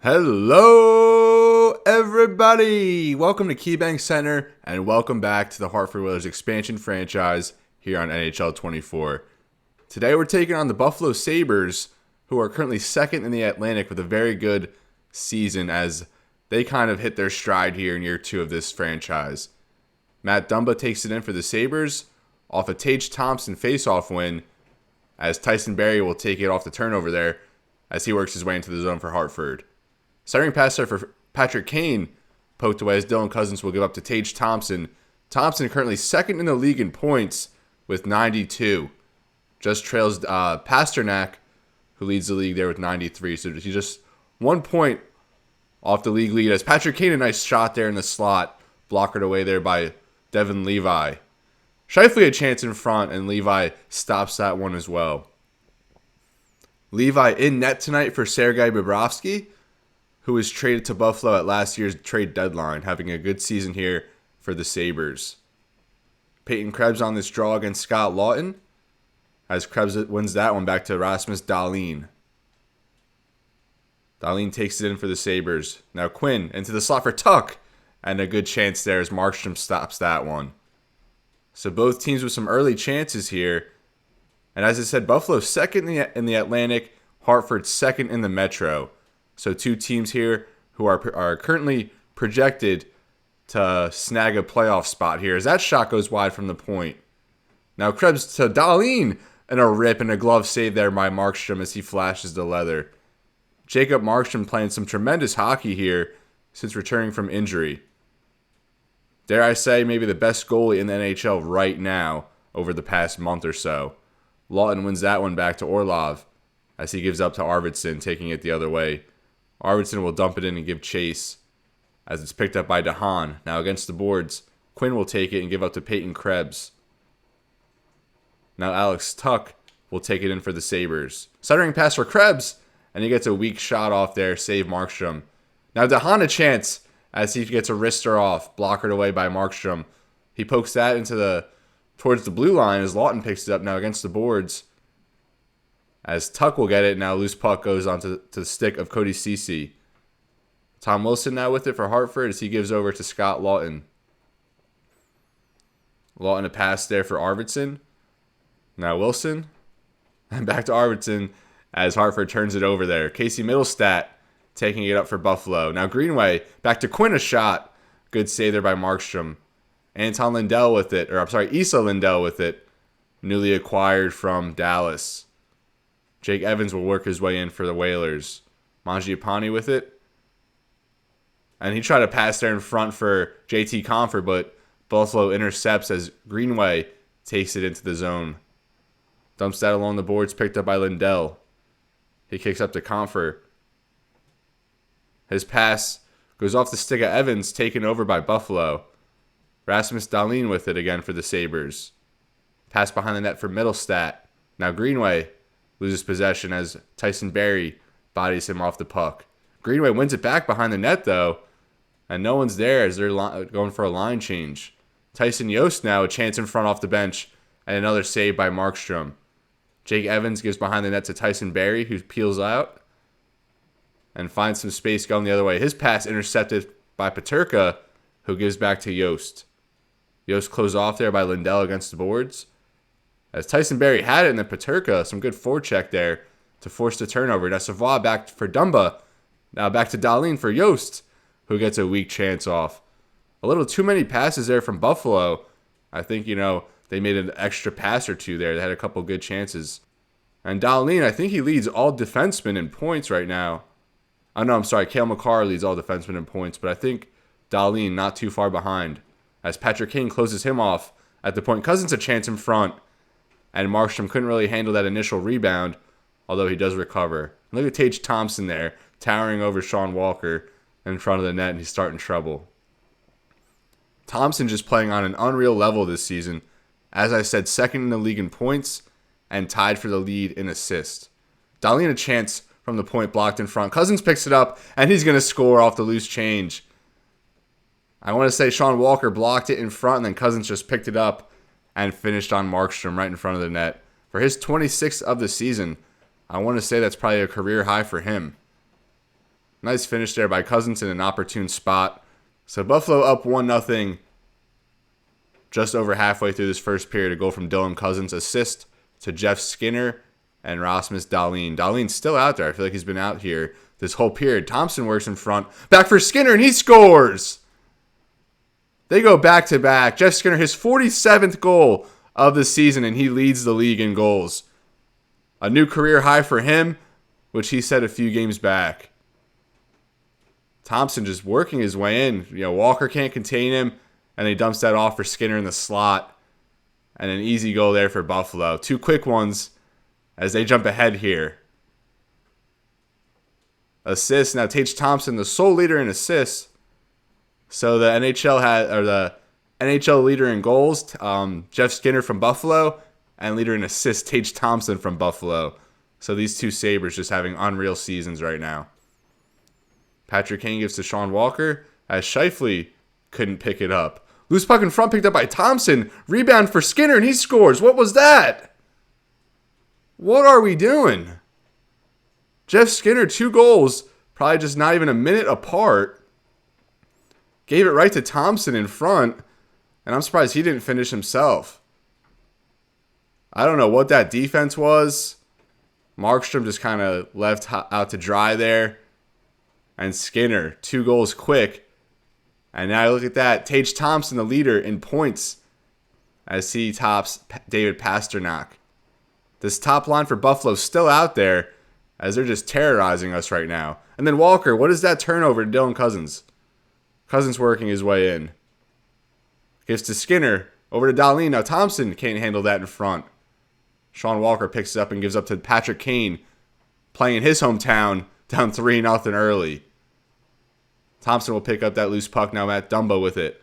Hello, everybody! Welcome to KeyBank Center, and welcome back to the Hartford Whalers expansion franchise here on NHL 24. Today we're taking on the Buffalo Sabres, who are currently second in the Atlantic with a very good season as they kind of hit their stride here in year two of this franchise. Matt Dumba takes it in for the Sabres off a Tage Thompson faceoff win, as Tyson Barrie will take it off the turnover there as he works his way into the zone for Hartford. Centering pass there for Patrick Kane, poked away as Dylan Cozens will give up to Tage Thompson. Thompson currently second in the league in points with 92. Just trails Pasternak, who leads the league there with 93. So he's just 1 point off the league lead as Patrick Kane, a nice shot there in the slot, blockered away there by Devin Levi. Scheifele a chance in front, and Levi stops that one as well. Levi in net tonight for Sergei Bobrovsky, who was traded to Buffalo at last year's trade deadline, having a good season here for the Sabres. Peyton Krebs on this draw against Scott Laughton, as Krebs wins that one back to Rasmus Dahlin. Dahlin takes it in for the Sabres. Now Quinn into the slot for Tuck, and a good chance there as Markstrom stops that one. So both teams with some early chances here. And as I said, Buffalo second in the Atlantic, Hartford second in the Metro. So two teams here who are currently projected to snag a playoff spot here as that shot goes wide from the point. Now Krebs to Dahlin, and a rip and a glove save there by Markstrom as he flashes the leather. Jacob Markstrom playing some tremendous hockey here since returning from injury. Dare I say, maybe the best goalie in the NHL right now over the past month or so. Laughton wins that one back to Orlov as he gives up to Arvidsson, taking it the other way. Arvidsson will dump it in and give chase as it's picked up by DeHaan. Now against the boards, Quinn will take it and give up to Peyton Krebs. Now Alex Tuck will take it in for the Sabres. Centering pass for Krebs, and he gets a weak shot off there, save Markstrom. Now DeHaan a chance as he gets a wrister off, blockered away by Markstrom. He pokes that towards the blue line as Laughton picks it up now against the boards. As Tuck will get it, now loose puck goes onto the stick of Cody Ceci. Tom Wilson now with it for Hartford as he gives over to Scott Laughton. Laughton a pass there for Arvidsson. Now Wilson. And back to Arvidsson as Hartford turns it over there. Casey Middlestat taking it up for Buffalo. Now Greenway back to Quinn, a shot. Good save there by Markstrom. Anton Lindell with it. Issa Lindell with it. Newly acquired from Dallas. Jake Evans will work his way in for the Whalers. Mangiapane with it. And he tried to pass there in front for JT Compher, but Buffalo intercepts as Greenway takes it into the zone. Dumps that along the boards, picked up by Lindell. He kicks up to Compher. His pass goes off the stick of Evans, taken over by Buffalo. Rasmus Dahlin with it again for the Sabres. Pass behind the net for Middlestat. Now Greenway loses possession as Tyson Barrie bodies him off the puck. Greenway wins it back behind the net, though, and no one's there as they're going for a line change. Tyson Jost now a chance in front off the bench, and another save by Markstrom. Jake Evans gives behind the net to Tyson Barrie, who peels out and finds some space going the other way. His pass intercepted by Peterka, who gives back to Jost. Jost closed off there by Lindell against the boards. As Tyson Barrie had it in the Peterka, some good forecheck there to force the turnover. Now Savoie back for Dumba. Now back to Dahlin for Jost, who gets a weak chance off. A little too many passes there from Buffalo. I think, they made an extra pass or two there. They had a couple good chances. And Dahlin, I think he leads all defensemen in points right now. Cale Makar leads all defensemen in points, but I think Dahlin not too far behind. As Patrick Kane closes him off at the point. Cozens a chance in front. And Markstrom couldn't really handle that initial rebound, although he does recover. Look at Tage Thompson there, towering over Sean Walker in front of the net, and he's starting trouble. Thompson just playing on an unreal level this season. As I said, second in the league in points and tied for the lead in assists. Dahlin a chance from the point, blocked in front. Cozens picks it up, and he's going to score off the loose change. I want to say Sean Walker blocked it in front, and then Cozens just picked it up and finished on Markstrom right in front of the net. For his 26th of the season, I want to say that's probably a career high for him. Nice finish there by Cozens in an opportune spot. So Buffalo up 1-0 just over halfway through this first period. A goal from Dylan Cozens, assist to Jeff Skinner and Rasmus Dahlin. Dahlin's still out there. I feel like he's been out here this whole period. Thompson works in front. Back for Skinner, and he scores! They go back-to-back. Jeff Skinner, his 47th goal of the season, and he leads the league in goals. A new career high for him, which he set a few games back. Thompson just working his way in. Walker can't contain him, and he dumps that off for Skinner in the slot. And an easy goal there for Buffalo. Two quick ones as they jump ahead here. Assists. Now Tage Thompson, the sole leader in assists. So the NHL leader in goals, Jeff Skinner from Buffalo, and leader in assists, Tage Thompson from Buffalo. So these two Sabres just having unreal seasons right now. Patrick Kane gives to Sean Walker as Scheifele couldn't pick it up. Loose puck in front picked up by Thompson. Rebound for Skinner, and he scores. What was that? What are we doing? Jeff Skinner, 2 goals, probably just not even a minute apart. Gave it right to Thompson in front, and I'm surprised he didn't finish himself. I don't know what that defense was. Markstrom just kind of left out to dry there. And Skinner, 2 goals quick. And now look at that. Tage Thompson, the leader in points, as he tops David Pasternak. This top line for Buffalo still out there, as they're just terrorizing us right now. And then Walker, what is that turnover to Dylan Cozens? Cozens working his way in. Gives to Skinner, over to Dahlin. Now Thompson can't handle that in front. Sean Walker picks it up and gives up to Patrick Kane, playing in his hometown, down 3-0 early. Thompson will pick up that loose puck. Now Matt Dumba with it.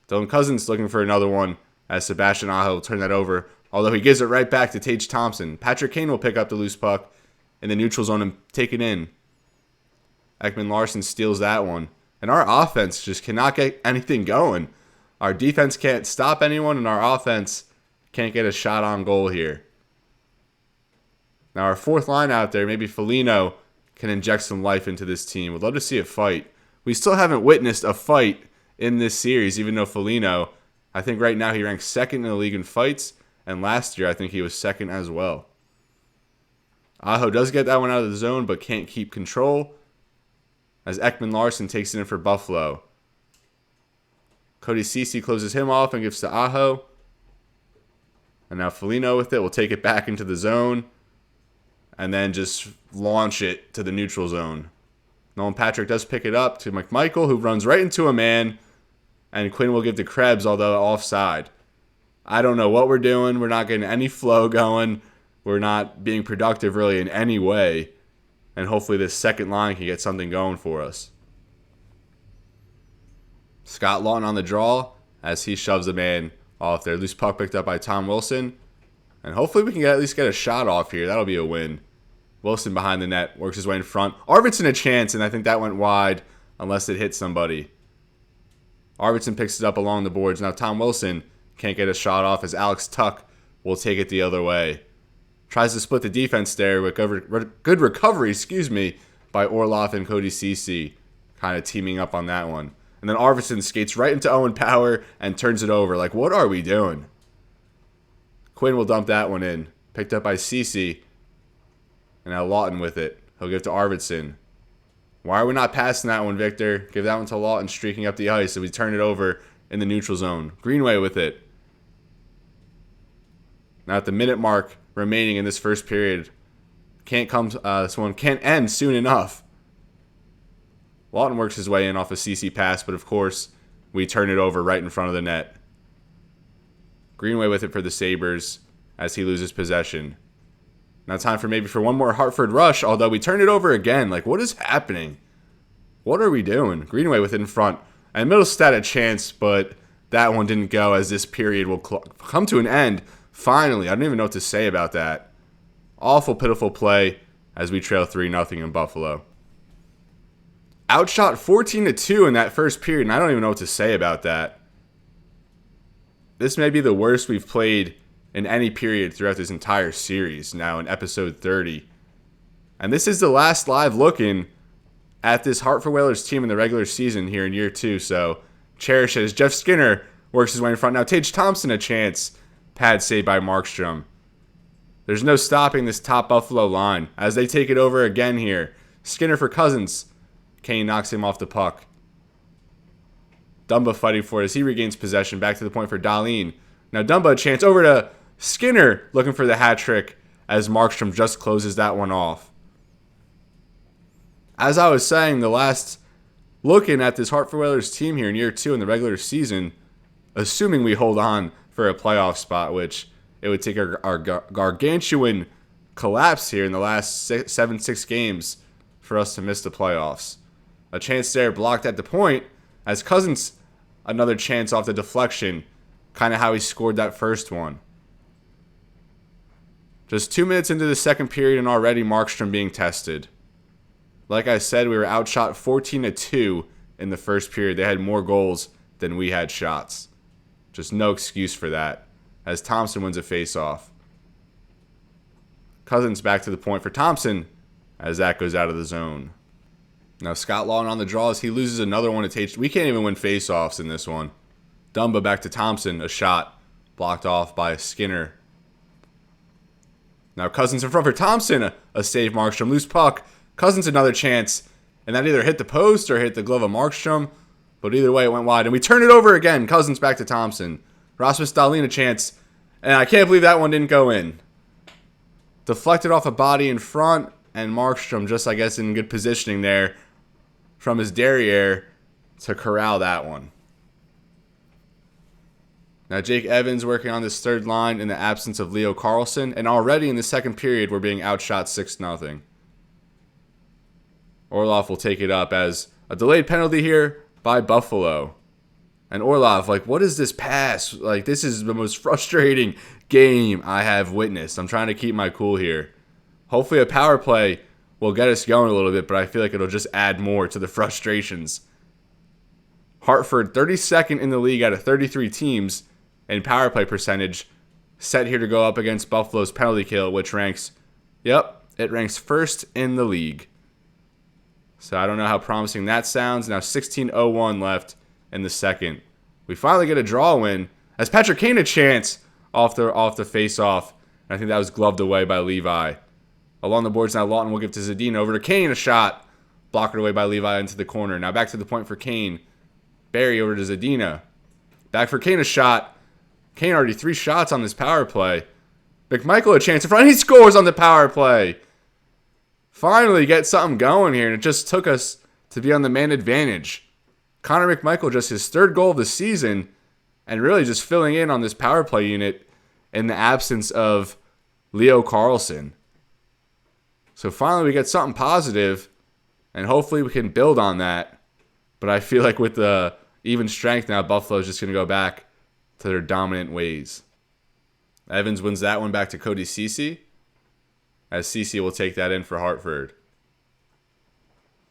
Dylan Cozens looking for another one as Sebastian Aho will turn that over. Although he gives it right back to Tage Thompson. Patrick Kane will pick up the loose puck in the neutral zone and take it in. Ekman-Larsson steals that one. And our offense just cannot get anything going. Our defense can't stop anyone, and our offense can't get a shot on goal here. Now our fourth line out there, maybe Foligno can inject some life into this team. Would love to see a fight. We still haven't witnessed a fight in this series, even though Foligno, I think right now he ranks second in the league in fights, and last year I think he was second as well. Aho does get that one out of the zone, but can't keep control, as Ekman-Larsson takes it in for Buffalo. Cody Ceci closes him off and gives to Aho. And now Foligno with it will take it back into the zone and then just launch it to the neutral zone. Nolan Patrick does pick it up to McMichael, who runs right into a man, and Quinn will give to Krebs, although offside. I don't know what we're doing. We're not getting any flow going. We're not being productive really in any way, and hopefully this second line can get something going for us. Scott Lawton on the draw as he shoves a man off there. Loose puck picked up by Tom Wilson, and hopefully we can at least get a shot off here. That'll be a win. Wilson behind the net, works his way in front. Arvidsson a chance, and I think that went wide unless it hit somebody. Arvidsson picks it up along the boards. Now Tom Wilson can't get a shot off as Alex Tuck will take it the other way. Tries to split the defense there with good recovery, by Orloff and Cody Ceci, kind of teaming up on that one. And then Arvidsson skates right into Owen Power and turns it over. Like, what are we doing? Quinn will dump that one in. Picked up by Ceci. And now Lawton with it. He'll give to Arvidsson. Why are we not passing that one, Victor? Give that one to Lawton, streaking up the ice, and we turn it over in the neutral zone. Greenway with it. Now at the minute mark remaining in this first period. This one can't end soon enough. Lawton works his way in off a CC pass, but of course, we turn it over right in front of the net. Greenway with it for the Sabres as he loses possession. Now time for one more Hartford rush, although we turn it over again. Like, what is happening? What are we doing? Greenway with it in front. And Middlestat a chance, but that one didn't go as this period will come to an end. Finally, I don't even know what to say about that. Awful, pitiful play as we trail 3-0 in Buffalo. Outshot 14-2 in that first period, and I don't even know what to say about that. This may be the worst we've played in any period throughout this entire series now in episode 30. And this is the last live look-in at this Hartford Whalers team in the regular season here in year 2. So cherish it as Jeff Skinner works his way in front. Now Tage Thompson a chance. Pad save by Markstrom. There's no stopping this top Buffalo line as they take it over again here. Skinner for Cozens. Kane knocks him off the puck. Dumba fighting for it as he regains possession. Back to the point for Dahlin. Now Dumba a chance over to Skinner looking for the hat trick as Markstrom just closes that one off. As I was saying, the last looking at this Hartford Whalers team here in year 2 in the regular season, assuming we hold on for a playoff spot, which it would take our gargantuan collapse here in the last 7-6 games for us to miss the playoffs. A chance there blocked at the point as Cozens another chance off the deflection, kind of how he scored that first one. Just 2 minutes into the second period and already Markstrom being tested. Like I said, we were outshot 14-2 in the first period. They had more goals than we had shots. Just no excuse for that as Thompson wins a face-off. Cozens back to the point for Thompson as that goes out of the zone. Now Scott Lawton on the draw as he loses another one to Tage. We can't even win face-offs in this one. Dumba back to Thompson, a shot blocked off by Skinner. Now Cozens in front for Thompson, a save Markstrom, loose puck. Cozens another chance, and that either hit the post or hit the glove of Markstrom, but either way it went wide. And we turn it over again, Cozens back to Thompson. Rasmus Dahlin a chance, and I can't believe that one didn't go in. Deflected off a body in front, and Markstrom just, I guess, in good positioning there from his derriere to corral that one. Now Jake Evans working on this third line in the absence of Leo Carlsson, and already in the second period we're being outshot 6-0. Orlov will take it up as a delayed penalty here by Buffalo. And Orlov, like, what is this pass? Like, this is the most frustrating game I have witnessed. I'm trying to keep my cool here. Hopefully a power play will get us going a little bit, but I feel like it'll just add more to the frustrations. Hartford, 32nd in the league out of 33 teams in power play percentage, set here to go up against Buffalo's penalty kill, which ranks, it ranks first in the league. So I don't know how promising that sounds. Now 16:01 left in the second. We finally get a draw win as Patrick Kane a chance off the face-off. I think that was gloved away by Levi. Along the boards now, Lawton will give to Zadina. Over to Kane, a shot. Blocked away by Levi into the corner. Now back to the point for Kane. Barry over to Zadina. Back for Kane, a shot. Kane already 3 shots on this power play. McMichael a chance in front. He scores on the power play. Finally get something going here, and it just took us to be on the man advantage. Connor McMichael just his 3rd goal of the season and really just filling in on this power play unit in the absence of Leo Carlsson. So finally we get something positive, and hopefully we can build on that. But I feel like with the even strength now, Buffalo's just going to go back to their dominant ways. Evans wins that one back to Cody Ceci, as Ceci will take that in for Hartford.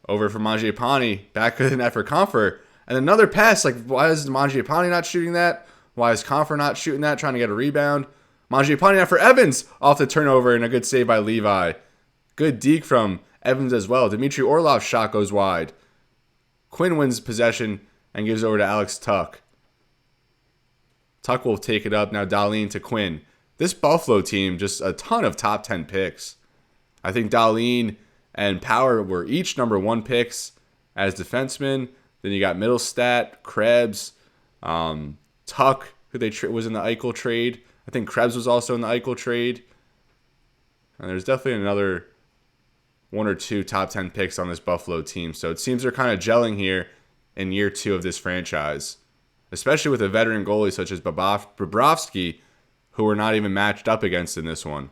Over for Mangiapane, back to the net for Comfort. And another pass, like, why is Mangiapane not shooting that? Why is Comfort not shooting that, trying to get a rebound? Mangiapane now for Evans, off the turnover, and a good save by Levi. Good deke from Evans as well. Dmitry Orlov's shot goes wide. Quinn wins possession and gives over to Alex Tuck. Tuck will take it up. Now Dahlin to Quinn. This Buffalo team, just a ton of top 10 picks. I think Dahlin and Power were each number 1 picks as defensemen. Then you got Middlestat, Krebs, Tuck, who was in the Eichel trade. I think Krebs was also in the Eichel trade. And there's definitely another 1 or 2 top 10 picks on this Buffalo team. So it seems they're kind of gelling here in year 2 of this franchise, especially with a veteran goalie such as Bobrovsky, who we're not even matched up against in this one.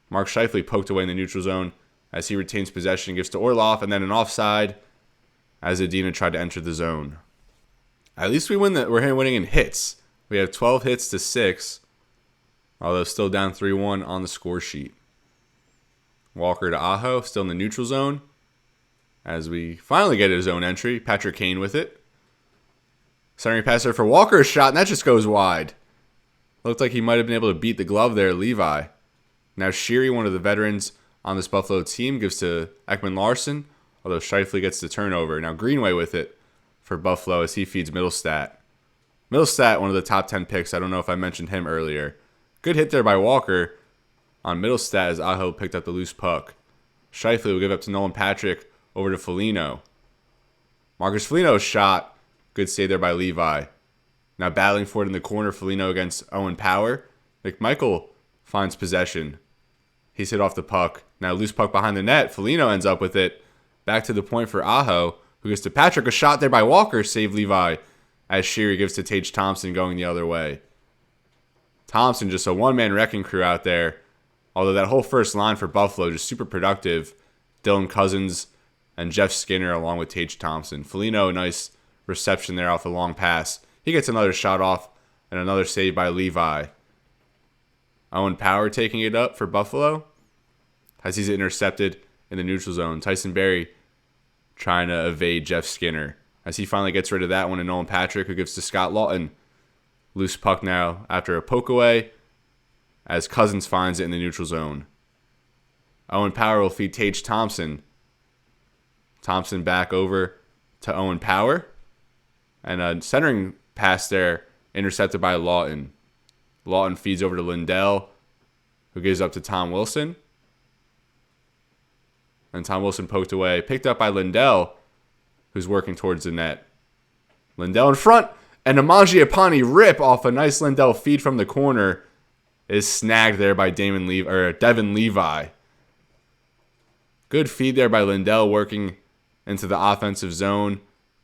Mark Scheifele poked away in the neutral zone as he retains possession, gives to Orlov, and then an offside as Adina tried to enter the zone. At least we're winning in hits. We have 12 hits to 6, although still down 3-1 on the score sheet. Walker to Aho, still in the neutral zone, as we finally get a zone entry. Patrick Kane with it. Centering pass there for Walker's shot, and that just goes wide. Looked like he might have been able to beat the glove there, Levi. Now Sheary, one of the veterans on this Buffalo team. Gives to Ekman-Larsson, although Scheifele gets the turnover. Now Greenway with it for Buffalo as he feeds Middlestat. Middlestat, one of the top 10 picks. I don't know if I mentioned him earlier. Good hit there by Walker on Middlestat as Aho picked up the loose puck. Scheifele will give up to Nolan Patrick over to Foligno. Marcus Foligno's shot. Good save there by Levi. Now battling for it in the corner, Foligno against Owen Power. McMichael finds possession. He's hit off the puck. Now loose puck behind the net. Foligno ends up with it. Back to the point for Aho, who gives to Patrick. A shot there by Walker. Save Levi as Sheary gives to Tage Thompson going the other way. Thompson just a one-man wrecking crew out there. Although that whole first line for Buffalo just super productive. Dylan Cozens and Jeff Skinner along with Tage Thompson. Foligno, nice reception there off the long pass. He gets another shot off and another save by Levi. Owen Power taking it up for Buffalo as he's intercepted in the neutral zone. Tyson Berry trying to evade Jeff Skinner as he finally gets rid of that one, and Nolan Patrick, who gives to Scott Lawton. Loose puck now after a poke away as Cozens finds it in the neutral zone. Owen Power will feed Tage Thompson. Thompson back over to Owen Power. And a centering pass there intercepted by Lawton. Lawton feeds over to Lindell, who gives up to Tom Wilson. And Tom Wilson poked away. Picked up by Lindell, who's working towards the net. Lindell in front. And a Mangiapane rip off a nice Lindell feed from the corner is snagged there by Devin Levi. Good feed there by Lindell working into the offensive zone.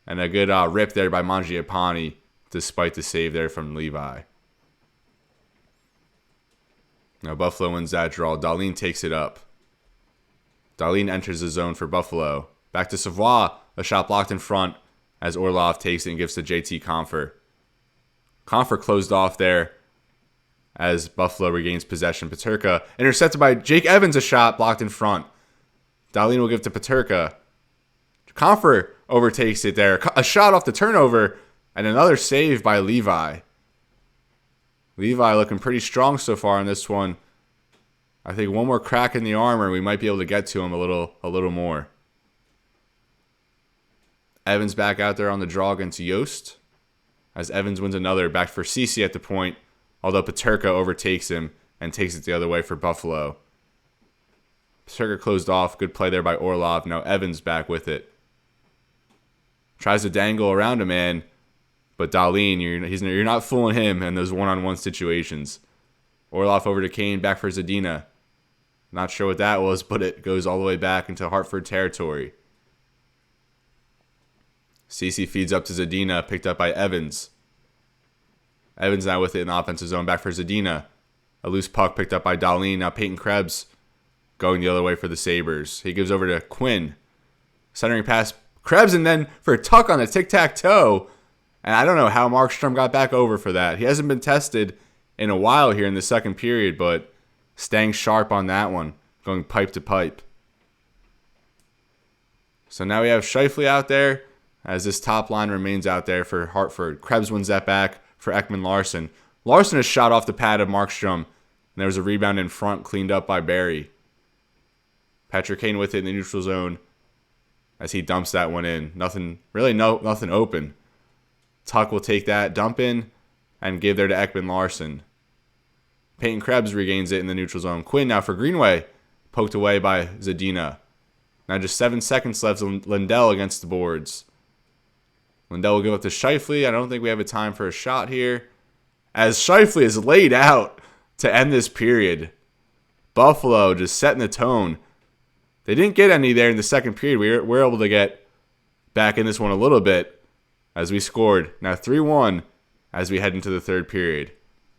And a good rip there by Mangiapane despite the save there from Levi. Now Buffalo wins that draw. Dahlin takes it up. Dahlin enters the zone for Buffalo. Back to Savoie. A shot blocked in front as Orlov takes it and gives to JT Compher. Compher closed off there as Buffalo regains possession. Peterka intercepted by Jake Evans. A shot blocked in front. Dahlin will give to Peterka. Compher overtakes it there. A shot off the turnover and another save by Levi. Levi looking pretty strong so far in this one. I think one more crack in the armor, we might be able to get to him a little more. Evans back out there on the draw against Yost. As Evans wins another back for Ceci at the point, although Peterka overtakes him and takes it the other way for Buffalo. Peterka closed off. Good play there by Orlov. Now Evans back with it. Tries to dangle around a man, but Dahlin, you're not fooling him in those one-on-one situations. Orlov over to Kane, back for Zadina. Not sure what that was, but it goes all the way back into Hartford territory. Ceci feeds up to Zadina, picked up by Evans. Evans now with it in the offensive zone, back for Zadina. A loose puck picked up by Dahlin. Now Peyton Krebs going the other way for the Sabres. He gives over to Quinn. Centering pass, Krebs, and then for a tuck on a tic-tac-toe. And I don't know how Markstrom got back over for that. He hasn't been tested in a while here in the second period, but staying sharp on that one, going pipe to pipe. So now we have Scheifele out there as this top line remains out there for Hartford. Krebs wins that back for Ekman-Larsson. Larsson is shot off the pad of Markstrom, and there was a rebound in front cleaned up by Barry. Patrick Kane with it in the neutral zone as he dumps that one in. Nothing open. Tuck will take that dump in and give there to Ekman-Larsson. Peyton Krebs regains it in the neutral zone. Quinn now for Greenway. Poked away by Zadina. Now just 7 seconds left. Lindell against the boards. Lindell will give up to Scheifele. I don't think we have a time for a shot here. As Scheifele is laid out to end this period. Buffalo just setting the tone. They didn't get any there in the second period. We were able to get back in this one a little bit as we scored. Now 3-1 as we head into the third period.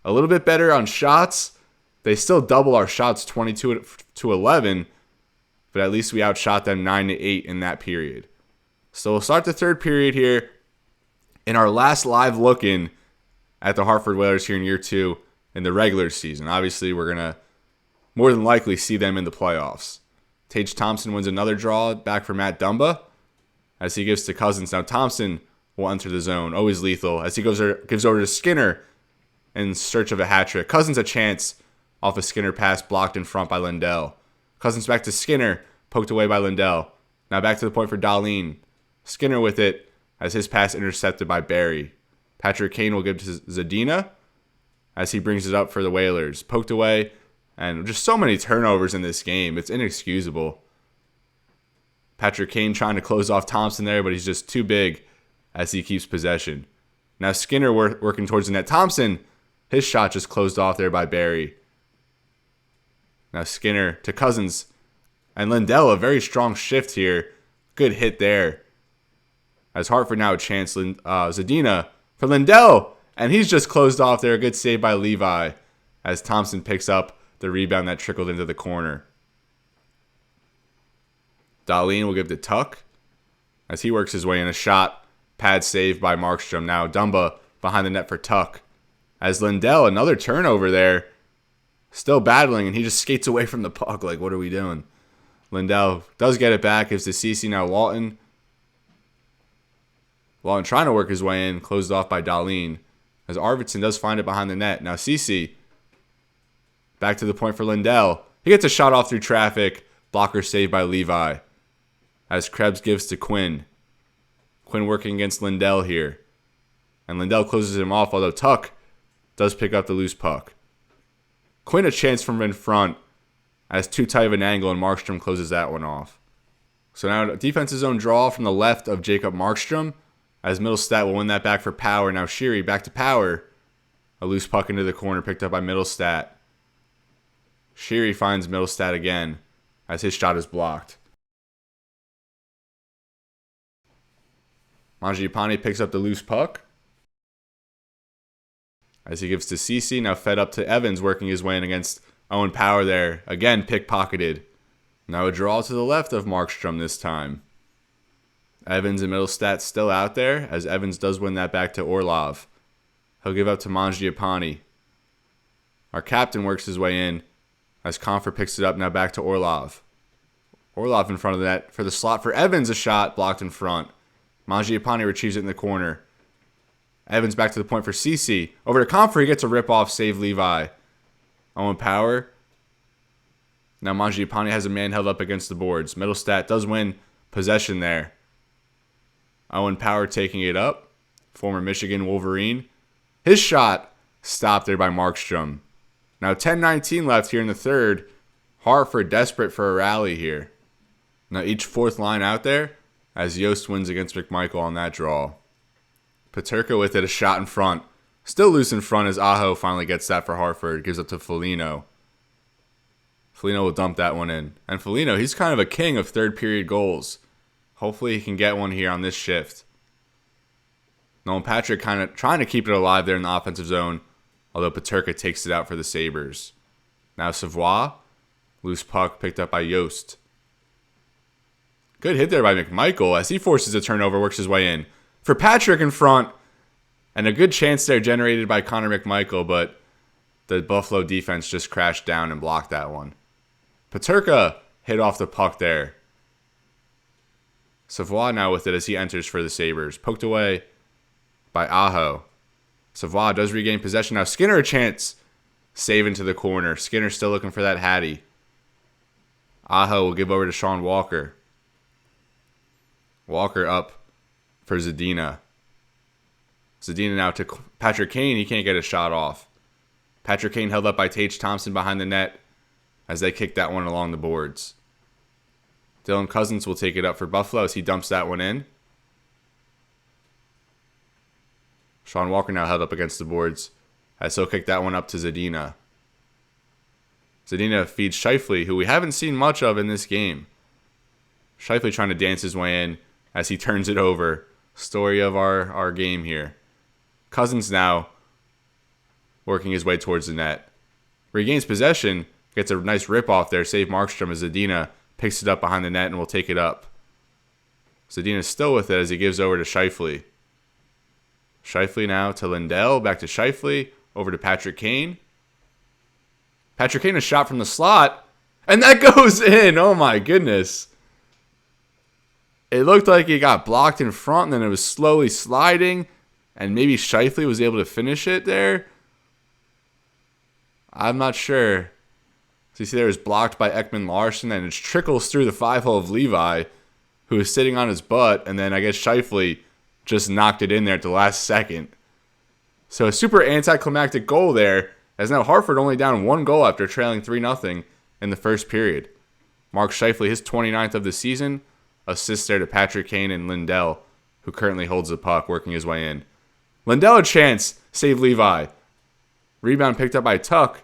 A little bit better on shots. They still double our shots 22-11, but at least we outshot them 9-8 in that period. So we'll start the third period here in our last live look-in at the Hartford Whalers here in year 2 in the regular season. Obviously, we're going to more than likely see them in the playoffs. Tage Thompson wins another draw back for Matt Dumba as he gives to Cozens. Now Thompson will enter the zone, always lethal, as he gives over to Skinner in search of a hat trick. Cozens a chance off a Skinner pass blocked in front by Lindell. Cozens back to Skinner, poked away by Lindell. Now back to the point for Dahlin. Skinner with it as his pass intercepted by Barry. Patrick Kane will give to Zadina as he brings it up for the Whalers. Poked away, and just so many turnovers in this game. It's inexcusable. Patrick Kane trying to close off Thompson there, but he's just too big as he keeps possession. Now Skinner working towards the net. Thompson, his shot just closed off there by Barry. Now Skinner to Cozens. And Lindell, a very strong shift here. Good hit there. As Hartford now a chance. Zadina for Lindell. And he's just closed off there. A good save by Levi. As Thompson picks up the rebound that trickled into the corner. Dahlin will give to Tuck. As he works his way in a shot. Pad save by Markstrom. Now Dumba behind the net for Tuck. As Lindell, another turnover there. Still battling, and he just skates away from the puck. Like, what are we doing? Lindell does get it back. Gives to Cece. Now Walton. Walton trying to work his way in. Closed off by Dahlin. As Arvidsson does find it behind the net. Now Cece. Back to the point for Lindell. He gets a shot off through traffic. Blocker saved by Levi. As Krebs gives to Quinn. Quinn working against Lindell here. And Lindell closes him off, although Tuck does pick up the loose puck. Quinn a chance from in front as too tight of an angle, and Markstrom closes that one off. So now defensive zone draw from the left of Jacob Markstrom as Middlestat will win that back for Power. Now Sheary back to Power. A loose puck into the corner picked up by Middlestat. Sheary finds Middlestat again as his shot is blocked. Mangiapane picks up the loose puck as he gives to Cece. Now fed up to Evans, working his way in against Owen Power there. Again, pickpocketed. Now a draw to the left of Markstrom this time. Evans and Middlestat still out there as Evans does win that back to Orlov. He'll give up to Mangiapane. Our captain works his way in as Confer picks it up, now back to Orlov. Orlov in front of the net for the slot for Evans, a shot blocked in front. Mangiapane retrieves it in the corner. Evans back to the point for Cece. Over to Confer, he gets a rip-off, save Levi. Owen Power. Now Mangiapane has a man held up against the boards. Middlestat does win possession there. Owen Power taking it up. Former Michigan Wolverine. His shot stopped there by Markstrom. Now 10:19 left here in the third. Hartford desperate for a rally here. Now each fourth line out there as Yost wins against McMichael on that draw. Peterka with it, a shot in front. Still loose in front as Aho finally gets that for Hartford. Gives it to Foligno. Foligno will dump that one in. And Foligno, he's kind of a king of third period goals. Hopefully he can get one here on this shift. Nolan Patrick kind of trying to keep it alive there in the offensive zone. Although Peterka takes it out for the Sabres. Now Savoie. Loose puck picked up by Yost. Good hit there by McMichael as he forces a turnover, works his way in. For Patrick in front. And a good chance there generated by Connor McMichael, but the Buffalo defense just crashed down and blocked that one. Peterka hit off the puck there. Savoie now with it as he enters for the Sabres. Poked away by Aho. Savoie does regain possession. Now Skinner a chance. Save into the corner. Skinner still looking for that Hattie. Aho will give over to Sean Walker. Walker up for Zadina. Zadina now to Patrick Kane. He can't get a shot off. Patrick Kane held up by Tage Thompson behind the net as they kick that one along the boards. Dylan Cozens will take it up for Buffalo as he dumps that one in. Sean Walker now held up against the boards as he'll kick that one up to Zadina. Zadina feeds Scheifele, who we haven't seen much of in this game. Scheifele trying to dance his way in as he turns it over. Story of our game here. Cozens now working his way towards the net. Regains possession, gets a nice rip-off there. Save Markstrom as Zadina picks it up behind the net and will take it up. Zadina's still with it as he gives over to Scheifele. Scheifele now to Lindell, back to Scheifele, over to Patrick Kane. Patrick Kane a shot from the slot, and that goes in. Oh my goodness. It looked like it got blocked in front, and then it was slowly sliding, and maybe Scheifele was able to finish it there. I'm not sure. So you see there is blocked by Ekman Larson, and it trickles through the 5-hole of Levi, who is sitting on his butt, and then I guess Scheifele just knocked it in there at the last second. So a super anticlimactic goal there, as now Hartford only down 1 goal after trailing 3-0 in the first period. Mark Scheifele, his 29th of the season, assists there to Patrick Kane and Lindell, who currently holds the puck, working his way in. Lindell a chance, save Levi. Rebound picked up by Tuck.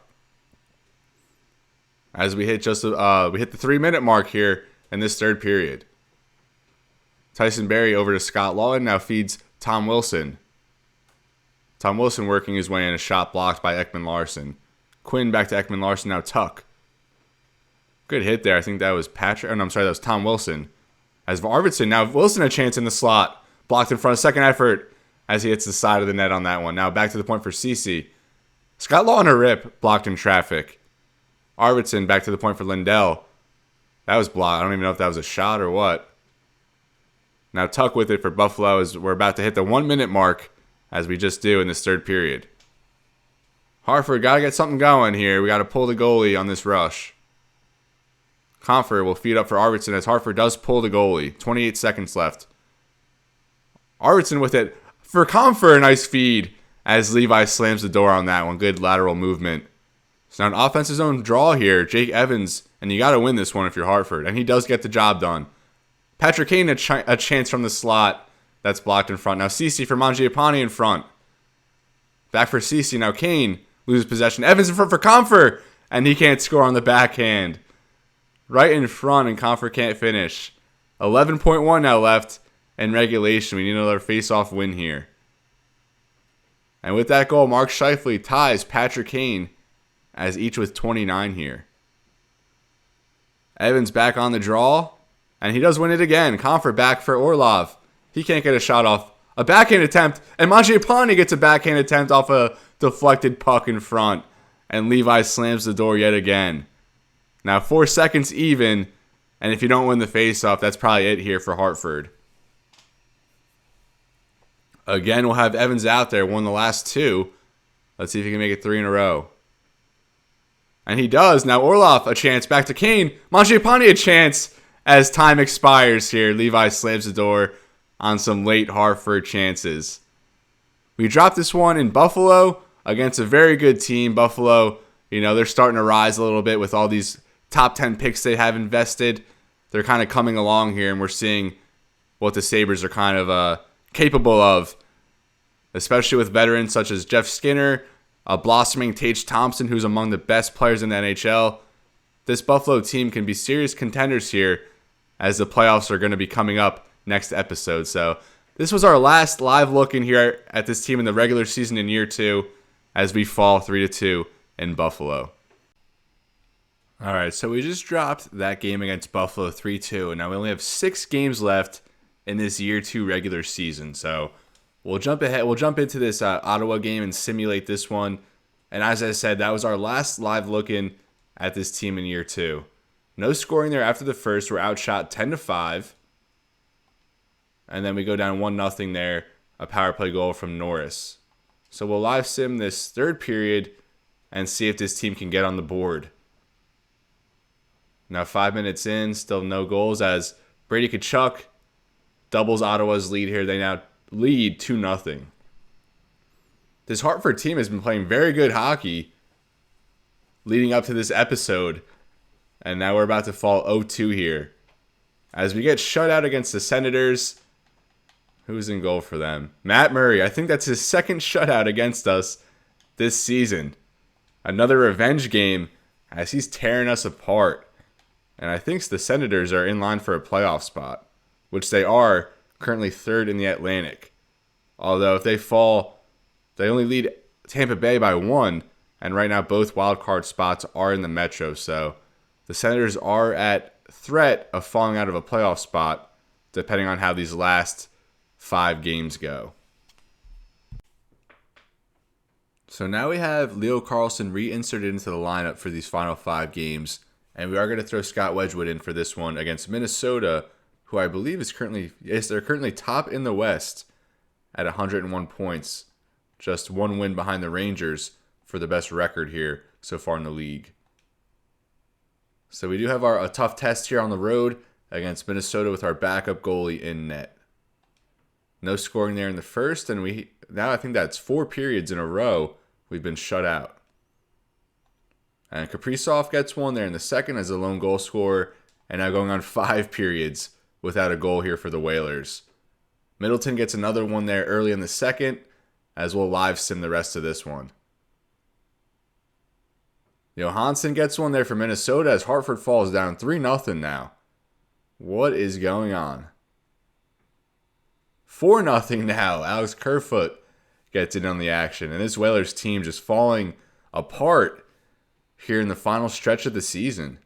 As we hit the 3-minute mark here in this third period. Tyson Barrie over to Scott Lawton, now feeds Tom Wilson. Tom Wilson working his way in, a shot blocked by Ekman Larson. Quinn back to Ekman Larson, now Tuck. Good hit there. I think that was that was Tom Wilson. As Arvidsson, now Wilson a chance in the slot. Blocked in front of second effort as he hits the side of the net on that one. Now back to the point for Ceci. Scott Lawton a rip, blocked in traffic. Arvidsson back to the point for Lindell. That was blocked. I don't even know if that was a shot or what. Now Tuck with it for Buffalo as we're about to hit the 1-minute mark, as we just do in this third period. Hartford got to get something going here. We got to pull the goalie on this rush. Comfer will feed up for Arvidsson as Hartford does pull the goalie. 28 seconds left. Arvidsson with it for Comfer. A nice feed as Levi slams the door on that one. Good lateral movement. So now an offensive zone draw here. Jake Evans, and you got to win this one if you're Hartford. And he does get the job done. Patrick Kane a chance from the slot. That's blocked in front. Now Ceci for Mangiapane in front. Back for Ceci. Now Kane loses possession. Evans in front for Comfer. And he can't score on the backhand. Right in front, and Comfer can't finish. 11.1 now left in regulation. We need another face-off win here. And with that goal, Mark Scheifele ties Patrick Kane as each with 29 here. Evans back on the draw, and he does win it again. Comfer back for Orlov. He can't get a shot off. A backhand attempt, and Mangiapane gets a backhand attempt off a deflected puck in front. And Levi slams the door yet again. Now 4 seconds even, and if you don't win the faceoff, that's probably it here for Hartford. Again, we'll have Evans out there, won the last 2. Let's see if he can make it 3 in a row. And he does. Now Orlov a chance, back to Kane. Mangiapane a chance as time expires here. Levi slams the door on some late Hartford chances. We dropped this one in Buffalo against a very good team. Buffalo, they're starting to rise a little bit with all these top 10 picks they have invested. They're kind of coming along here, and we're seeing what the Sabres are kind of capable of, especially with veterans such as Jeff Skinner, a blossoming Tage Thompson, who's among the best players in the NHL. This Buffalo team can be serious contenders here as the playoffs are going to be coming up next episode. So this was our last live look in here at this team in the regular season in year 2 as we fall 3-2 in Buffalo. All right, so we just dropped that game against Buffalo 3-2, and now we only have 6 games left in this year 2 regular season. So we'll jump ahead. We'll jump into this Ottawa game and simulate this one. And as I said, that was our last live look in at this team in year 2. No scoring there after the first. We're outshot 10-5. And then we go down 1-0 there, a power play goal from Norris. So we'll live sim this third period and see if this team can get on the board. Now 5 minutes in, still no goals as Brady Tkachuk doubles Ottawa's lead here. They now lead 2-0. This Hartford team has been playing very good hockey leading up to this episode. And now we're about to fall 0-2 here. As we get shut out against the Senators. Who's in goal for them? Matt Murray. I think that's his second shutout against us this season. Another revenge game as he's tearing us apart. And I think the Senators are in line for a playoff spot, which they are currently 3rd in the Atlantic. Although if they fall, they only lead Tampa Bay by 1. And right now both wildcard spots are in the Metro. So the Senators are at threat of falling out of a playoff spot, depending on how these last 5 games go. So now we have Leo Carlsson reinserted into the lineup for these final 5 games. And we are going to throw Scott Wedgwood in for this one against Minnesota, who I believe they're currently top in the West at 101 points. Just 1 win behind the Rangers for the best record here so far in the league. So we do have a tough test here on the road against Minnesota with our backup goalie in net. No scoring there in the first, and I think that's 4 periods in a row we've been shut out. And Kaprizov gets one there in the second as a lone goal scorer, and now going on 5 periods without a goal here for the Whalers. Middleton gets another one there early in the second, as we'll live sim the rest of this one. Johansson gets one there for Minnesota as Hartford falls down 3-0 now. What is going on? 4-0 now. Alex Kerfoot gets in on the action. And this Whalers team just falling apart here in the final stretch of the season.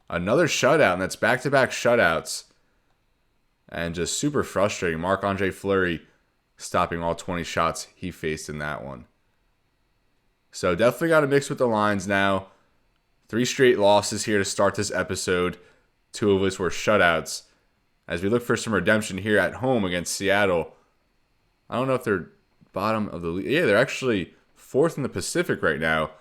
Another shutout, and that's back-to-back shutouts. And just super frustrating. Marc-Andre Fleury stopping all 20 shots he faced in that one. So definitely got to mix with the lines now. 3 straight losses here to start this episode. 2 of us were shutouts. As we look for some redemption here at home against Seattle. I don't know if they're bottom of the league. Yeah, they're actually 4th in the Pacific right now.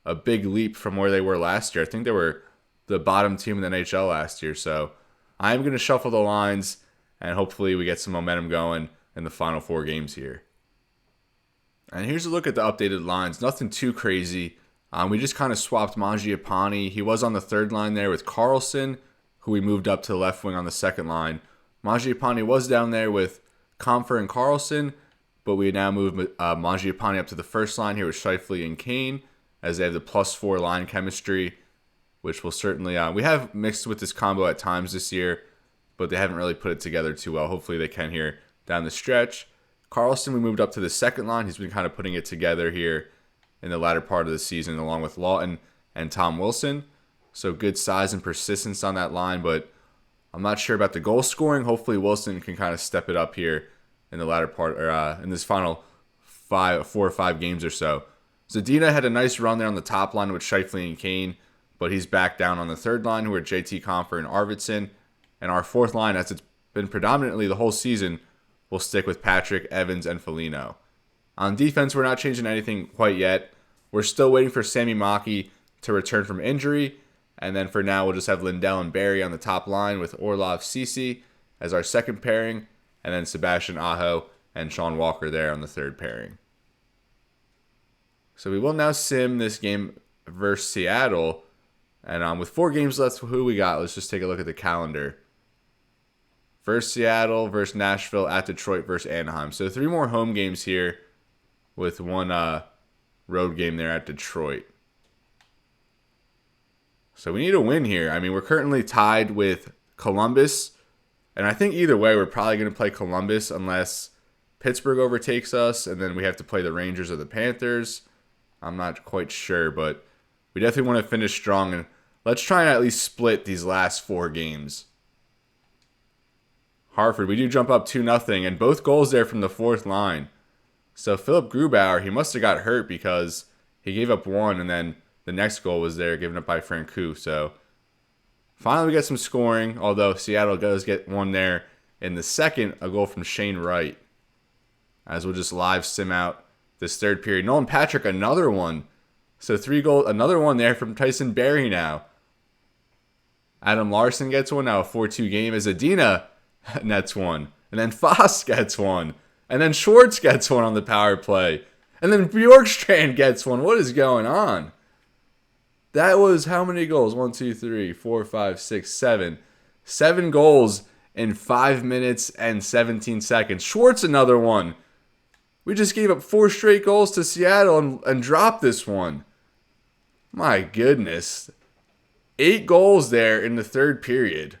A big leap from where they were last year. I think they were the bottom team in the NHL last year. So I'm going to shuffle the lines and hopefully we get some momentum going in the final 4 games here. And here's a look at the updated lines. Nothing too crazy. We just kind of swapped Mangiapane. He was on the 3rd line there with Carlson, who we moved up to the left wing on the 2nd line. Mangiapane was down there with Comfer and Carlson, but we now move Mangiapane up to the 1st line here with Scheifele and Kane, as they have the +4 line chemistry, which will certainly... we have mixed with this combo at times this year, but they haven't really put it together too well. Hopefully they can here down the stretch. Carlson, we moved up to the 2nd line. He's been kind of putting it together here in the latter part of the season, along with Lawton and Tom Wilson. So good size and persistence on that line, but I'm not sure about the goal scoring. Hopefully Wilson can kind of step it up here in the latter part, or in this final 4 or 5 games or so. Zadina had a nice run there on the top line with Scheifele and Kane, but he's back down on the 3rd line, who are JT Comfer and Arvidsson. And our 4th line, as it's been predominantly the whole season, will stick with Patrick, Evans, and Foligno. On defense, we're not changing anything quite yet. We're still waiting for Sammy Maki to return from injury. And then for now, we'll just have Lindell and Barry on the top line with Orlov Ceci as our 2nd pairing. And then Sebastian Aho and Sean Walker there on the 3rd pairing. So we will now sim this game versus Seattle. And with 4 games left, who we got? Let's just take a look at the calendar. Versus Seattle, versus Nashville, at Detroit, versus Anaheim. So 3 more home games here with 1 road game there at Detroit. So we need a win here. I mean, we're currently tied with Columbus. And I think either way, we're probably going to play Columbus unless Pittsburgh overtakes us. And then we have to play the Rangers or the Panthers. I'm not quite sure, but we definitely want to finish strong. And let's try and at least split these last 4 games. Hartford, we do jump up 2-0, and both goals there from the 4th line. So Philip Grubauer, he must have got hurt because he gave up 1, and then the next goal was there given up by Francouz. So finally we get some scoring, although Seattle does get 1 there in the 2nd, a goal from Shane Wright. As we'll just live sim out this 3rd period. Nolan Patrick, another one. So 3 goals, another one there from Tyson Barrie now. Adam Larson gets 1, now a 4-2 game as Zadina nets 1. And then Foss gets 1. And then Schwartz gets 1 on the power play. And then Bjorkstrand gets 1. What is going on? That was how many goals? 1, 2, 3, 4, 5, 6, 7. 7 goals in 5 minutes and 17 seconds. Schwartz another one. We just gave up 4 straight goals to Seattle and dropped this one. My goodness. 8 goals there in the 3rd period.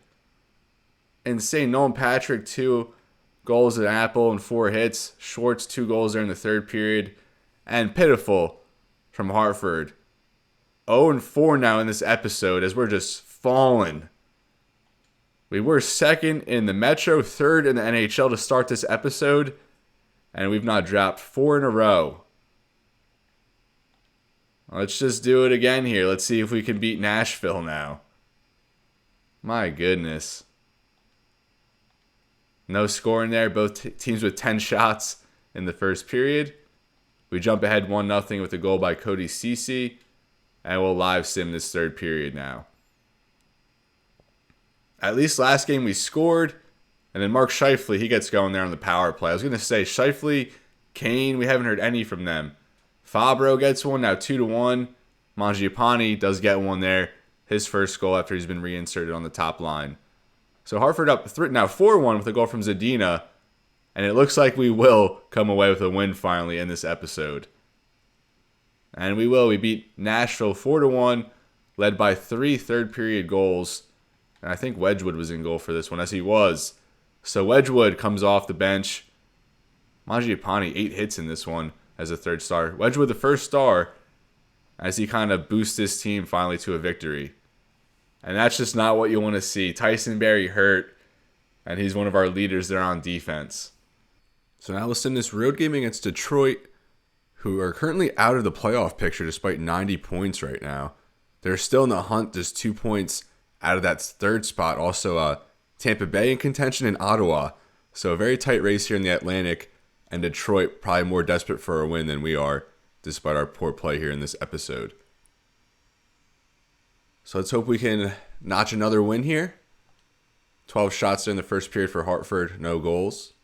Insane. Nolan Patrick, 2 goals at Apple and 4 hits. Schwartz, 2 goals there in the 3rd period. And pitiful from Hartford. 0-4 now in this episode as we're just falling. We were 2nd in the Metro, 3rd in the NHL to start this episode. And we've not dropped 4 in a row. Let's just do it again here. Let's see if we can beat Nashville now. My goodness. No scoring there. Both teams with 10 shots in the 1st period. We jump ahead 1-0 with a goal by Cody Ceci. And we'll live sim this 3rd period now. At least last game we scored. And then Mark Scheifele, he gets going there on the power play. I was going to say Scheifele, Kane, we haven't heard any from them. Fabro gets one, now 2-1. Mangiapane does get one there. His first goal after he's been reinserted on the top line. So Hartford up now 4-1 with a goal from Zadina. And it looks like we will come away with a win finally in this episode. And we will. We beat Nashville 4-1, led by 3 third-period goals. And I think Wedgwood was in goal for this one, as he was. So Wedgwood comes off the bench. Mangiapane, 8 hits in this one as a third star. Wedgwood, the first star, as he kind of boosts his team finally to a victory. And that's just not what you want to see. Tyson Barrie hurt, and he's one of our leaders there on defense. So now let's send this road game against Detroit, who are currently out of the playoff picture despite 90 points right now. They're still in the hunt, just 2 points out of that third spot. Also, Tampa Bay in contention and Ottawa. So a very tight race here in the Atlantic, and Detroit probably more desperate for a win than we are, despite our poor play here in this episode. So let's hope we can notch another win here. 12 shots there in the first period for Hartford, no goals.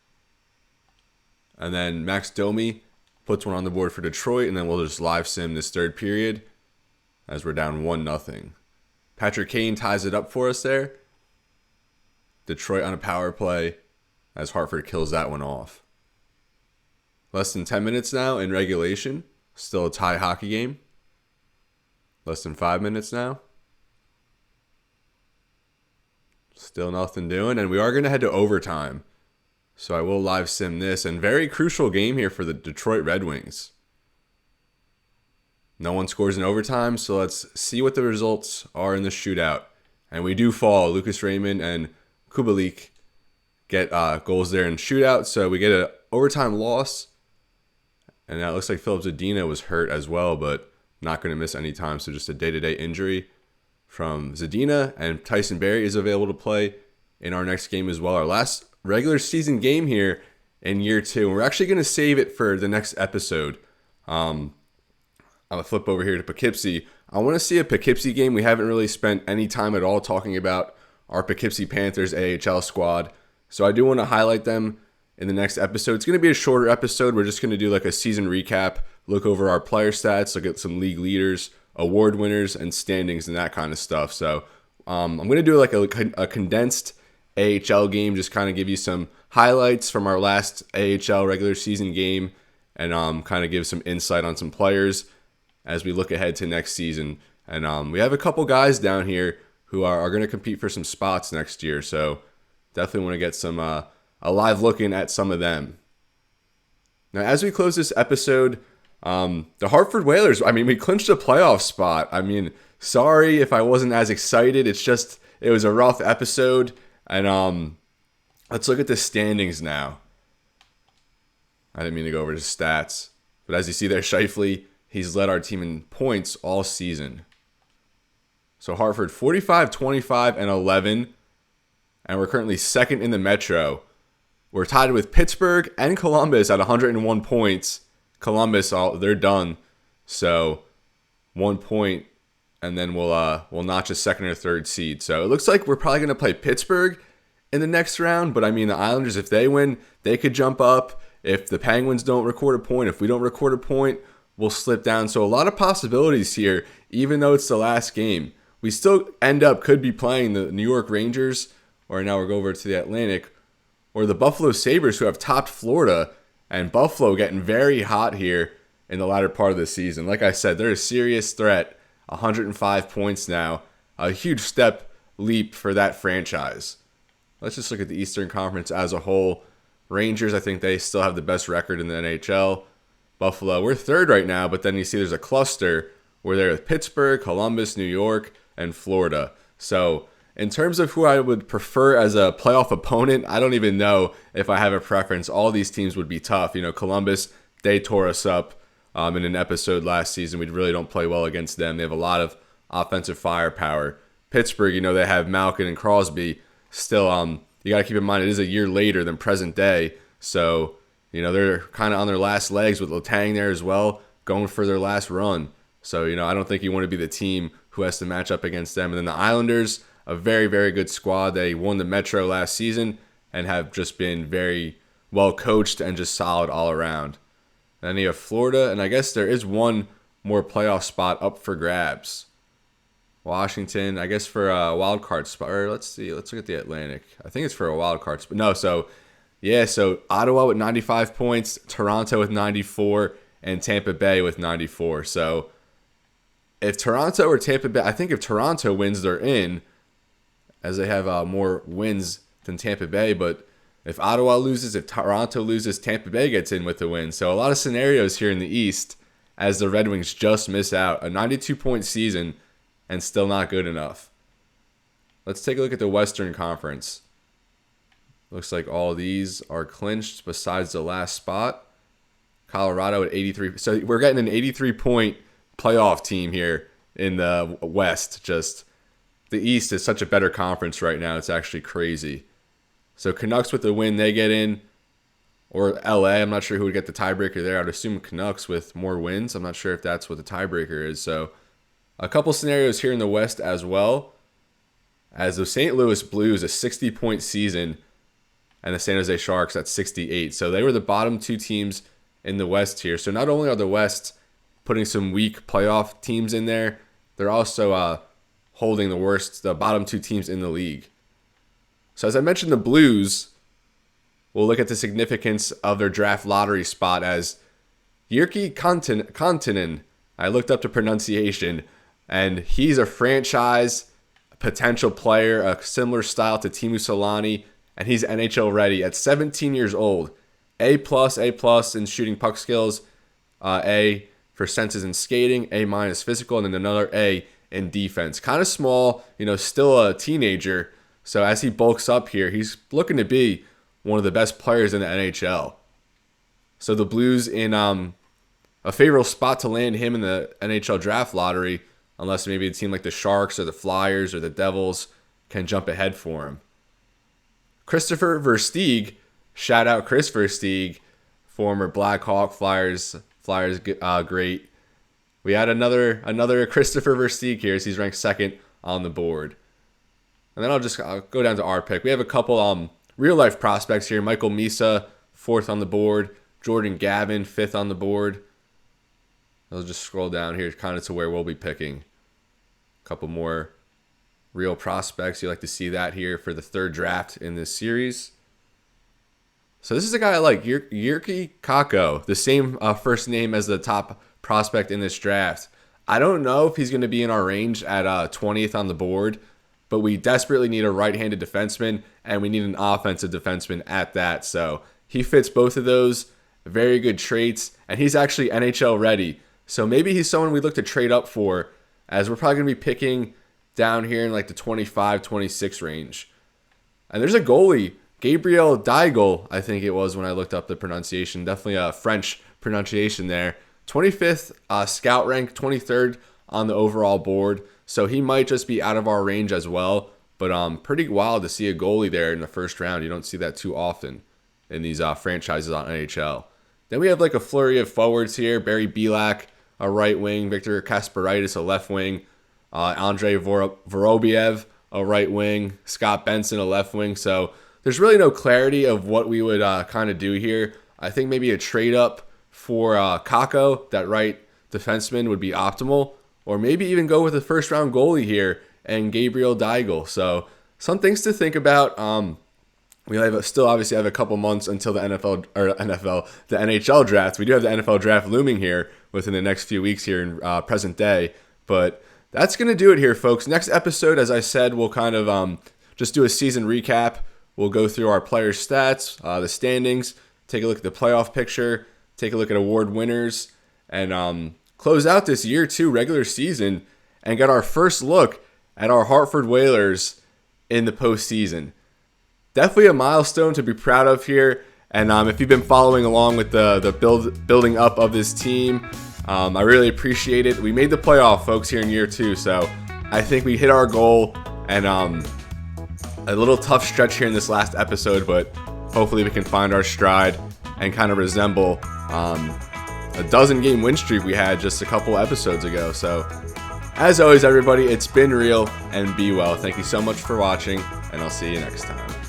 And then Max Domi puts one on the board for Detroit, and then we'll just live sim this third period as we're down 1-0. Patrick Kane ties it up for us there. Detroit on a power play as Hartford kills that one off. Less than 10 minutes now in regulation. Still a tie hockey game. Less than 5 minutes now. Still nothing doing. And we are going to head to overtime. So I will live sim this. And very crucial game here for the Detroit Red Wings. No one scores in overtime. So let's see what the results are in the shootout. And we do fall. Lucas Raymond and Kubalik get goals there in shootout. So we get an overtime loss. And now it looks like Philip Zadina was hurt as well, but not going to miss any time. So just a day-to-day injury from Zadina. And Tyson Barrie is available to play in our next game as well. Our last regular season game here in year 2. And we're actually going to save it for the next episode. I'm going to flip over here to Poughkeepsie. I want to see a Poughkeepsie game. We haven't really spent any time at all talking about our Poughkeepsie Panthers AHL squad. So I do want to highlight them in the next episode. It's going to be a shorter episode. We're just going to do like a season recap, look over our player stats, look at some league leaders, award winners, and standings and that kind of stuff. So I'm going to do like a condensed AHL game, just kind of give you some highlights from our last AHL regular season game and kind of give some insight on some players as we look ahead to next season. And we have a couple guys down here who are going to compete for some spots next year. So definitely want to get some a live looking at some of them. Now, as we close this episode, the Hartford Whalers, we clinched a playoff spot. Sorry if I wasn't as excited. It's just, it was a rough episode. And let's look at the standings now. I didn't mean to go over the stats. But as you see there, Scheifele, he's led our team in points all season. So Hartford, 45, 25, and 11. And we're currently second in the Metro. We're tied with Pittsburgh and Columbus at 101 points. Columbus, they're done. So 1 point, and then we'll notch a second or third seed. So it looks like we're probably going to play Pittsburgh in the next round. But the Islanders, if they win, they could jump up. If the Penguins don't record a point, if we don't record a point, we'll slip down. So a lot of possibilities here, even though it's the last game. We still could be playing the New York Rangers, or now we'll go over to the Atlantic, or the Buffalo Sabres, who have topped Florida, and Buffalo getting very hot here in the latter part of the season. Like I said, they're a serious threat. 105 points now. A huge leap for that franchise. Let's just look at the Eastern Conference as a whole. Rangers, I think they still have the best record in the NHL. Buffalo, we're third right now, but then you see there's a cluster where they're with Pittsburgh, Columbus, New York, and Florida. So in terms of who I would prefer as a playoff opponent, I don't even know if I have a preference. All these teams would be tough. Columbus, they tore us up in an episode last season. We really don't play well against them. They have a lot of offensive firepower. Pittsburgh, they have Malkin and Crosby. Still, you got to keep in mind it is a year later than present day. So, they're kind of on their last legs with Letang there as well, going for their last run. So, I don't think you want to be the team who has to match up against them. And then the Islanders, a very, very good squad. They won the Metro last season and have just been very well coached and just solid all around. And then you have Florida, and I guess there is one more playoff spot up for grabs. Washington, I guess for a wild card spot. Or let's see. Let's look at the Atlantic. I think it's for a wild card spot. No, so Ottawa with 95 points, Toronto with 94, and Tampa Bay with 94. So if Toronto or Tampa Bay, I think if Toronto wins, they're in, as they have more wins than Tampa Bay. But if Ottawa loses, if Toronto loses, Tampa Bay gets in with the win. So a lot of scenarios here in the East as the Red Wings just miss out. A 92-point season and still not good enough. Let's take a look at the Western Conference. Looks like all these are clinched besides the last spot. Colorado at 83. So we're getting an 83-point playoff team here in the West. Just the East is such a better conference right now. It's actually crazy. So Canucks with the win, they get in. Or LA, I'm not sure who would get the tiebreaker there. I'd assume Canucks with more wins. I'm not sure if that's what the tiebreaker is. So a couple scenarios here in the West as well. As the St. Louis Blues, a 60-point season, and the San Jose Sharks at 68. So they were the bottom two teams in the West here. So not only are the West putting some weak playoff teams in there, they're also holding the bottom two teams in the league. So as I mentioned, the Blues, we'll look at the significance of their draft lottery spot as Jyrki Kontinen. I looked up the pronunciation, and he's a franchise potential player, a similar style to Teemu Selanne, and he's NHL ready at 17 years old. A+ in shooting puck skills, A for senses and skating, A- physical, and then another A in defense. Kind of small, still a teenager. So as he bulks up here, he's looking to be one of the best players in the NHL. So the Blues in a favorable spot to land him in the NHL draft lottery, unless maybe a team like the Sharks or the Flyers or the Devils can jump ahead for him. Christopher Versteeg, shout out Chris Versteeg, former Blackhawk Flyers great. We had another Christopher Versteeg here, as he's ranked second on the board. And then I'll go down to our pick. We have a couple real life prospects here. Michael Misa, fourth on the board. Jordan Gavin, fifth on the board. I'll just scroll down here kind of to where we'll be picking. A couple more real prospects. You like to see that here for the third draft in this series. So this is a guy I like, Jyrki Kakko, the same first name as the top prospect in this draft. I don't know if he's going to be in our range at 20th on the board, but we desperately need a right-handed defenseman, and we need an offensive defenseman at that. So he fits both of those. Very good traits, and he's actually NHL ready. So maybe he's someone we look to trade up for, as we're probably going to be picking down here in like the 25-26 range. And there's a goalie, Gabriel Daigle, I think it was when I looked up the pronunciation. Definitely a French pronunciation there. 25th scout rank, 23rd on the overall board. So he might just be out of our range as well. But pretty wild to see a goalie there in the first round. You don't see that too often in these franchises on NHL. Then we have like a flurry of forwards here. Barry Belak, a right wing. Victor Kasparaitis, a left wing. Andrei Vorobiev, a right wing. Scott Benson, a left wing. So there's really no clarity of what we would kind of do here. I think maybe a trade up for Kakko, that right defenseman, would be optimal. Or maybe even go with a first round goalie here and Gabriel Daigle. So some things to think about. We still obviously have a couple months until the the NHL draft. We do have the NFL draft looming here within the next few weeks here in present day. But that's going to do it here, folks. Next episode, as I said, we'll kind of just do a season recap. We'll go through our players' stats, the standings, take a look at the playoff picture, take a look at award winners, and close out this year 2 regular season and get our first look at our Hartford Whalers in the postseason. Definitely a milestone to be proud of here. And if you've been following along with the building up of this team, I really appreciate it. We made the playoff, folks, here in year 2. So I think we hit our goal. And a little tough stretch here in this last episode, but hopefully we can find our stride and kind of resemble a 12-game win streak we had just a couple episodes ago. So As always, everybody, it's been real and be well. Thank you so much for watching, and I'll see you next time.